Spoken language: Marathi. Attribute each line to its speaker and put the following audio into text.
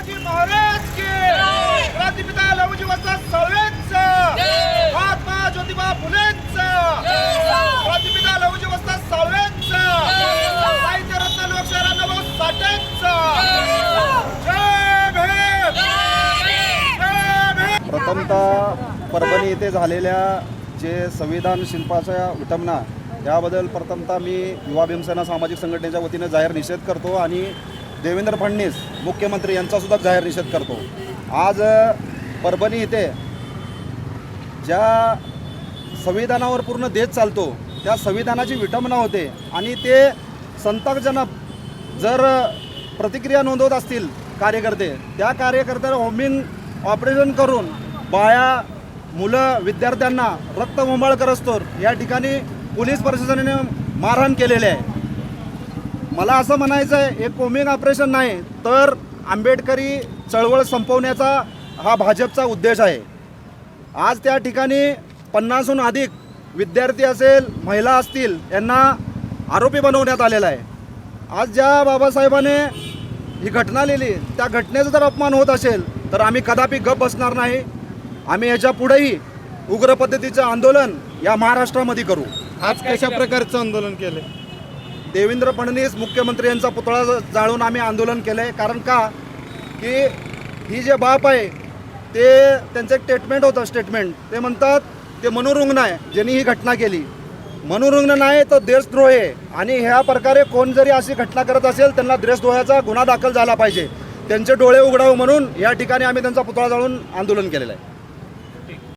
Speaker 1: शिवाजी महाराज की क्रांतिपिता लहुजी वसंत साळवेंचं, महात्मा ज्योतिबा फुलेंचं, क्रांतिपिता लहुजी वसंत साळवेंचं, साहित्यरत्न लोकशाहीर अण्णाभाऊ साठेंचं. जय भीम, जय भीम.
Speaker 2: प्रथमतः परभणी येथे झालेल्या जे संविधान शिल्पाच्या विटंबना याबद्दल प्रथमतः मी युवा भीमसेना सामाजिक संघटनेच्या वतीने जाहीर निषेध करतो आणि देवेंद्र फडणवीस मुख्यमंत्री यांचासुद्धा जाहीर निषेध करतो. आज परभणी येथे ज्या संविधानावर पूर्ण देश चालतो त्या संविधानाची विटंबना होते आणि ते संतापजनक जर प्रतिक्रिया नोंदवत असतील कार्यकर्ते, त्या कार्यकर्त्याला होमिंग ऑपरेशन करून बाया मुलं विद्यार्थ्यांना रक्तबंबाळ करस्तोर या ठिकाणी पोलीस प्रशासनाने मारहाण केलेले आहे. मला असं म्हणायचं आहे, हे कोमिंग ऑपरेशन नाही तर आंबेडकरी चळवळ संपवण्याचा हा भाजपचा उद्देश आहे. आज त्या ठिकाणी 50हून अधिक विद्यार्थी असेल, महिला असतील, यांना आरोपी बनवण्यात आलेला आहे. आज ज्या बाबासाहेबांनी ही घटना लिहिली त्या घटनेचा जर अपमान होत असेल तर आम्ही कदापि गप बसणार नाही. आम्ही याच्या पुढेही उग्र पद्धतीचं आंदोलन या महाराष्ट्रामध्ये करू.
Speaker 3: आज कशा प्रकारचं आंदोलन केलं?
Speaker 2: देवेंद्र फडणवीस मुख्यमंत्री यांचा पुतळा जाळून आम्ही आंदोलन केलं आहे. कारण का की ही जे बाप आहे ते त्यांचं एक स्टेटमेंट होतं, ते म्हणतात ते मनोरुग्ण आहे ज्यांनी ही घटना केली. मनोरुग्ण नाही तर देशद्रोह आहे आणि ह्या प्रकारे कोण जरी अशी घटना करत असेल त्यांना देशद्रोहाचा गुन्हा दाखल झाला पाहिजे. त्यांचे डोळे उघडावे म्हणून या ठिकाणी आम्ही त्यांचा पुतळा जाळून आंदोलन केलेलं आहे.